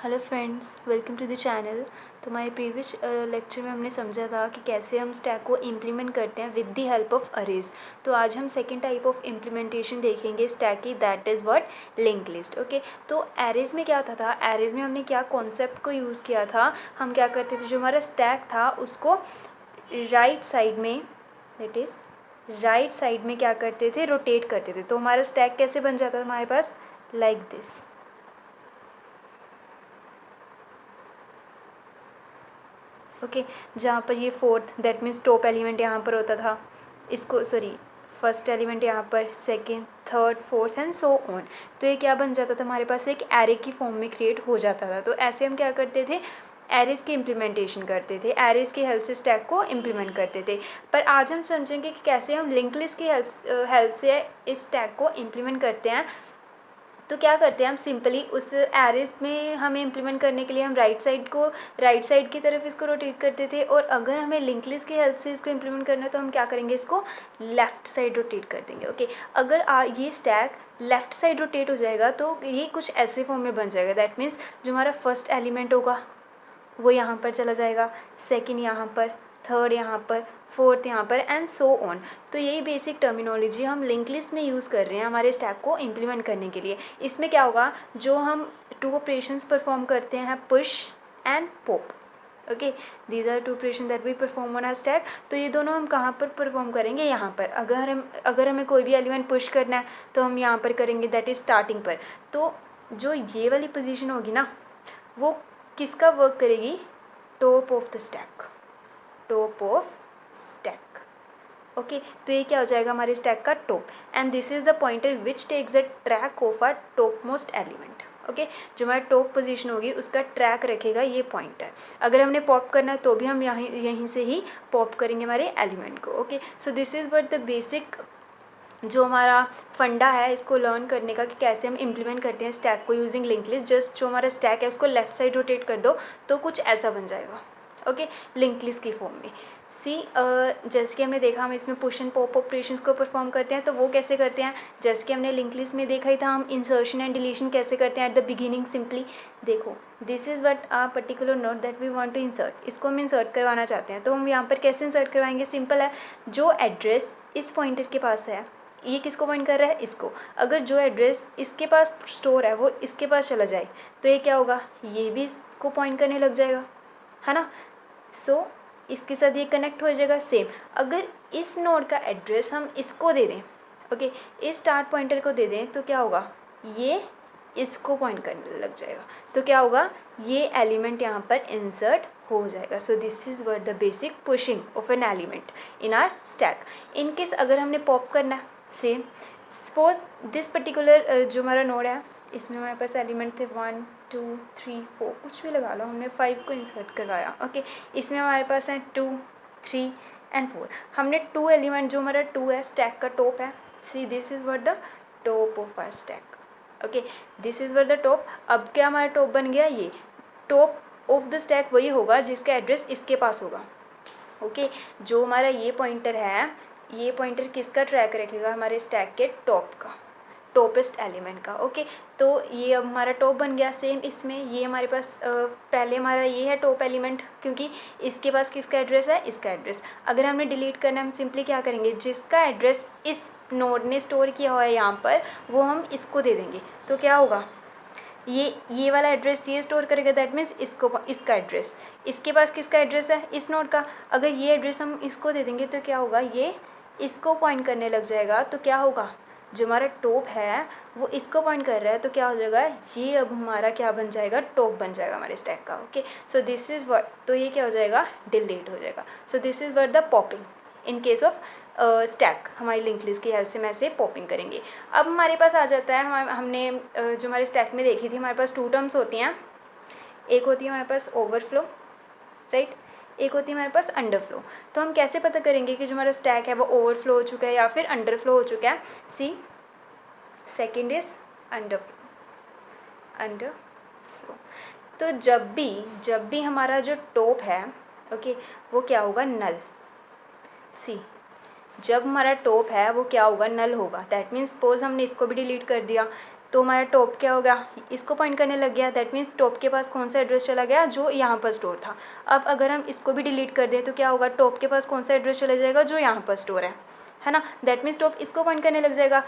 Hello friends, welcome to the channel. तो हमारे previous lecture में हमने समझा था कि कैसे हम स्टैक को इम्प्लीमेंट करते हैं with the help of arrays. तो आज हम सेकंड टाइप ऑफ इम्प्लीमेंटेशन देखेंगे स्टैक की, that is what, link list. Okay, तो एरेज में क्या होता था, एरेज में हमने क्या कॉन्सेप्ट को यूज़ किया था। हम क्या करते थे, जो हमारा स्टैक था उसको राइट साइड में, दैट इज़ राइट साइड में क्या करते थे, रोटेट करते थे। तो हमारा स्टैक कैसे बन जाता था हमारे पास, लाइक दिस। ओके, जहाँ पर ये fourth, that means top element यहाँ पर होता था, इसको फर्स्ट एलिमेंट यहाँ पर, second, third, fourth and so on. तो ये क्या बन जाता था, हमारे पास एक एरे की फॉर्म में क्रिएट हो जाता था। तो ऐसे हम क्या करते थे, एरेज की इम्प्लीमेंटेशन करते थे, एरेज की हेल्प से स्टैक को इम्प्लीमेंट करते थे। पर आज हम समझेंगे कि कैसे हम लिंक लिस्ट की हेल्प से इस स्टैक को इम्प्लीमेंट करते हैं। तो क्या करते हैं, हम सिंपली उस एरेज में हमें इम्प्लीमेंट करने के लिए हम राइट साइड की तरफ इसको रोटेट करते थे, और अगर हमें लिंक लिस्ट की हेल्प से इसको इम्प्लीमेंट करना है तो हम क्या करेंगे, इसको लेफ़्ट साइड रोटेट कर देंगे। ओके, अगर ये स्टैक लेफ़्ट साइड रोटेट हो जाएगा तो ये कुछ ऐसे फॉर्म में बन जाएगा। दैट मीन्स जो हमारा फर्स्ट एलिमेंट होगा वो यहाँ पर चला जाएगा, सेकंड यहाँ पर, थर्ड यहाँ पर, फोर्थ यहाँ पर एंड सो ऑन। तो यही बेसिक टर्मिनोलॉजी हम लिंक लिस्ट में यूज़ कर रहे हैं हमारे स्टैक को इम्प्लीमेंट करने के लिए। इसमें क्या होगा, जो हम टू ऑपरेशंस परफॉर्म करते हैं, push and pop. Okay, these are two operation that we perform on our stack. तो ये दोनों हम कहाँ पर परफॉर्म करेंगे, यहाँ पर। अगर हमें कोई भी एलिमेंट पुश करना है तो हम यहाँ पर करेंगे, दैट इज़ स्टार्टिंग पर। तो जो ये वाली पोजीशन होगी ना, वो किसका वर्क करेगी, top of the stack, top of stack. Okay, तो ये क्या हो जाएगा, हमारे स्टैक का top, and this is the pointer which takes the track of our top most element. Okay, जो हमारा टॉप पोजीशन होगी उसका ट्रैक रखेगा ये पॉइंटर। अगर हमने पॉप करना है तो भी हम यहीं से ही पॉप करेंगे हमारे एलिमेंट को। Okay, so this is what the basic जो हमारा फंडा है इसको लर्न करने का, कि कैसे हम इम्प्लीमेंट करते हैं स्टैक को यूजिंग लिंक लिस्ट। जस्ट जो हमारा स्टैक है उसको लेफ्ट साइड रोटेट कर दो तो कुछ ऐसा बन जाएगा। ओके, लिंक लिस्ट की फॉर्म में। जैसे कि हमने देखा, हम इसमें पुश एंड पॉप ऑपरेशंस को परफॉर्म करते हैं। तो वो कैसे करते हैं, जैसे कि हमने लिंक लिस्ट में देखा ही था, हम इंसर्शन एंड डिलीशन कैसे करते हैं एट द बिगिनिंग। सिंपली देखो, this is what a particular node that we want to insert. इसको हम इंसर्ट करवाना चाहते हैं, तो हम यहाँ पर कैसे इंसर्ट करवाएंगे, सिंपल है। जो एड्रेस इस पॉइंटर के पास है, ये किसको पॉइंट कर रहा है, इसको। अगर जो एड्रेस इसके पास स्टोर है वो इसके पास चला जाए तो ये क्या होगा, ये भी इसको पॉइंट करने लग जाएगा, है ना। सो इसके साथ ये कनेक्ट हो जाएगा। सेम अगर इस नोड का एड्रेस हम इसको दे दें, ओके, इस स्टार्ट पॉइंटर को दे दें, तो क्या होगा, ये इसको पॉइंट करने लग जाएगा। तो क्या होगा, ये एलिमेंट यहाँ पर इंसर्ट हो जाएगा। सो this is what the basic pushing of an element in are stack. In case अगर हमने पॉप करना है, सेम सपोज दिस पर्टिकुलर जो हमारा नोड है, इसमें हमारे पास एलिमेंट थे 1 2 3 4, कुछ भी लगा लो, हमने 5 को इंसर्ट करवाया। ओके, इसमें हमारे पास हैं 2 3 एंड 4। हमने 2 एलिमेंट, जो हमारा 2 है, स्टैक का टॉप है। See this is what the top of our stack. Okay, this is what the top. अब क्या हमारा टॉप बन गया, ये टॉप ऑफ द स्टैक वही होगा जिसका एड्रेस इसके पास होगा। ओके, जो हमारा ये पॉइंटर है, ये पॉइंटर किसका ट्रैक रखेगा, हमारे स्टैक के टॉप का, टॉपेस्ट एलिमेंट का। ओके, तो ये अब हमारा टॉप बन गया। सेम इसमें ये हमारे पास पहले हमारा ये है टॉप एलिमेंट, क्योंकि इसके पास किसका एड्रेस है, इसका एड्रेस। अगर हमने डिलीट करना है, हम सिंपली क्या करेंगे, जिसका एड्रेस इस नोड ने स्टोर किया हुआ है यहाँ पर, वो हम इसको दे देंगे। तो क्या होगा, ये वाला एड्रेस ये स्टोर करेगा, दैट मीन्स इसका एड्रेस। इसके पास किसका एड्रेस है, इस नोड का। अगर ये एड्रेस हम इसको दे देंगे तो क्या होगा, ये इसको पॉइंट करने लग जाएगा। तो क्या होगा, जो हमारा टॉप है वो इसको पॉइंट कर रहा है, तो क्या हो जाएगा, ये अब हमारा क्या बन जाएगा, टॉप बन जाएगा हमारे स्टैक का। Okay, so this is what, तो ये क्या हो जाएगा, डिलीट हो जाएगा। सो this is what the popping in case of stack. हमारी लिंक लिस्ट की हेल्प से मैं ऐसे पॉपिंग करेंगे। अब हमारे पास आ जाता है, हमने जो हमारे स्टैक में देखी थी, हमारे पास 2 टर्म्स होती हैं। एक होती है हमारे पास ओवरफ्लो, राइट, एक होती है हमारे पास अंडरफ्लो। तो हम कैसे पता करेंगे कि जो हमारा स्टैक है वो ओवरफ्लो हो चुका है या फिर अंडरफ्लो हो चुका है। सी, सेकेंड इज अंडरफ्लो। तो जब भी हमारा जो टॉप है, ओके, वो क्या होगा, नल। सी, जब हमारा टॉप है वो क्या होगा, नल होगा। दैट मीन्स सपोज हमने इसको भी डिलीट कर दिया तो हमारा टॉप क्या हो गया, इसको पॉइंट करने लग गया, दैट मीन्स टॉप के पास कौन सा एड्रेस चला गया, जो यहाँ पर स्टोर था। अब अगर हम इसको भी डिलीट कर दें तो क्या होगा, टॉप के पास कौन सा एड्रेस चला जाएगा, जो यहाँ पर स्टोर है ना, दैट मीन्स टॉप इसको पॉइंट करने लग जाएगा।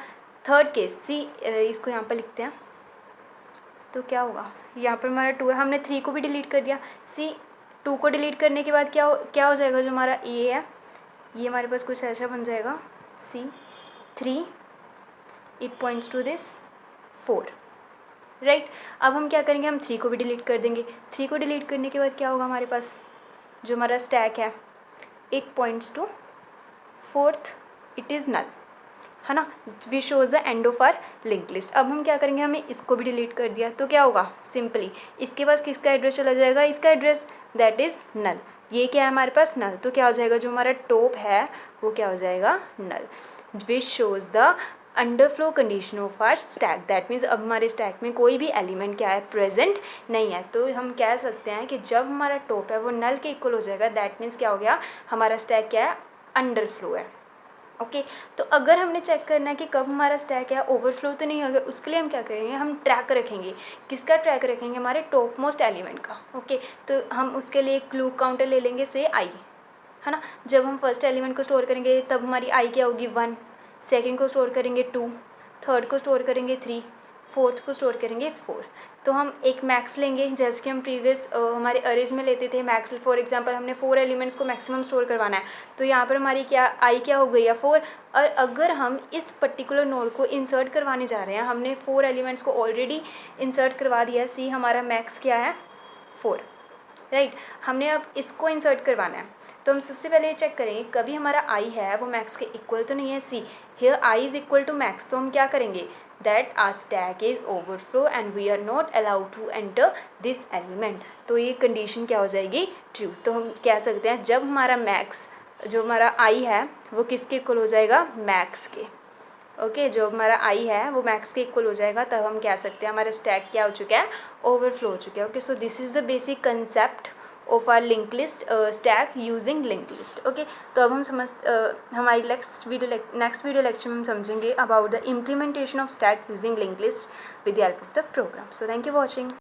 थर्ड केस सी, इसको यहाँ पर लिखते हैं, तो क्या होगा, यहाँ पर हमारा 2 है, हमने 3 को भी डिलीट कर दिया। सी 2 को डिलीट करने के बाद क्या हो जाएगा, जो हमारा ए है ये हमारे पास कुछ ऐसा बन जाएगा, see 3 it points to this 4, right. अब हम क्या करेंगे, हम 3 को भी डिलीट कर देंगे। 3 को डिलीट करने के बाद क्या होगा, हमारे पास जो हमारा स्टैक है it points to 4th, it is null, है ना, we shows the end of our link list. अब हम क्या करेंगे, हमें इसको भी डिलीट कर दिया तो क्या होगा, सिंपली इसके पास किसका एड्रेस चला जाएगा, इसका एड्रेस, दैट इज़ नल। ये क्या है हमारे पास, नल, तो क्या हो जाएगा, जो हमारा टॉप है वो क्या हो जाएगा, null, which shows the underflow condition of our stack, that means अब हमारे स्टैक में कोई भी एलिमेंट क्या है, प्रेजेंट नहीं है। तो हम कह सकते हैं कि जब हमारा टॉप है वो नल के इक्वल हो जाएगा, दैट मीन्स क्या हो गया, हमारा स्टैक क्या है, अंडरफ्लो है। ओके तो अगर हमने चेक करना है कि कब हमारा स्टैक है ओवरफ्लो तो नहीं होगा, उसके लिए हम क्या करेंगे, हम ट्रैक रखेंगे। किसका ट्रैक रखेंगे, हमारे टॉप मोस्ट एलिमेंट का। ओके तो हम उसके लिए एक क्लू काउंटर ले लेंगे, से आई, है ना। जब हम फर्स्ट एलिमेंट को स्टोर करेंगे तब हमारी आई क्या होगी, 1, सेकेंड को स्टोर करेंगे 2, थर्ड को स्टोर करेंगे 3, फोर्थ को स्टोर करेंगे 4। तो हम एक मैक्स लेंगे, जैसे कि हम प्रीवियस हमारे अरेज में लेते थे मैक्स। फॉर एग्जांपल हमने 4 एलिमेंट्स को मैक्सिमम स्टोर करवाना है, तो यहाँ पर हमारी क्या आई क्या हो गई है, 4। और अगर हम इस पर्टिकुलर नोड को इंसर्ट करवाने जा रहे हैं, हमने 4 एलिमेंट्स को ऑलरेडी इंसर्ट करवा दिया, सी हमारा मैक्स क्या है, 4, राइट। हमने अब इसको इंसर्ट करवाना है, तो हम सबसे पहले ये चेक करेंगे कभी हमारा आई है वो मैक्स के इक्वल तो नहीं है। See here I is equal to max, तो हम क्या करेंगे, that our stack is overflow and we are not allowed to enter this element. तो ये कंडीशन क्या हो जाएगी, ट्रू। तो हम कह सकते हैं जब हमारा मैक्स, जो हमारा आई है वो किसके इक्वल हो जाएगा, मैक्स के। ओके जो हमारा आई है वो मैक्स के इक्वल हो जाएगा, तब हम कह सकते हैं हमारा स्टैक क्या हो चुका है, ओवरफ्लो हो चुका है। Okay so this is the basic concept of our link list stack using link list. Okay तो अब हम हमारी नेक्स्ट वीडियो लेक्चर में हम समझेंगे about the implementation of stack using link list with the help of the program. So thank you watching.